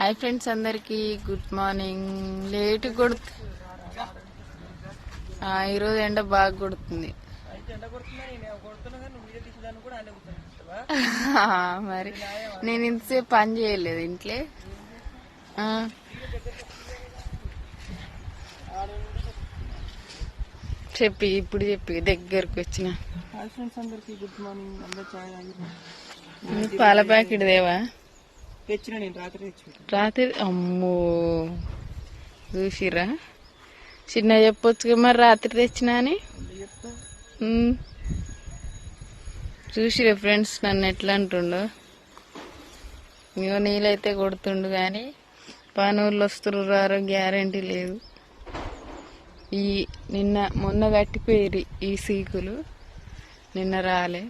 Hi friends, అందరికి good morning. Late కొడుతు ఈరోజు ఎండ బాగా కొడుతుంది. మరి నేను ఇంతసేపు పని చేయలేదు ఇంట్లో. చెప్పి ఇప్పుడు చెప్పి దగ్గరకు వచ్చిన. హాయ్ ఫ్రెండ్స్, అందరికి గుడ్ మార్నింగ్. అందరు చాయ్ పాల ప్యాకెట్ దేవా తెచ్చిన నేను రాత్రి. అమ్మో చూసిరా, చిన్న చెప్పొచ్చు మరి రాత్రి తెచ్చినా అని. చూసిరా ఫ్రెండ్స్ నన్ను ఎట్లా అంటుండో. ఇంకో నీళ్ళైతే కొడుతుండు కానీ పనులు వస్తుర్రారో గ్యారంటీ లేదు. మొన్న కట్టిపోయి ఈ సీకులు నిన్న రాలే.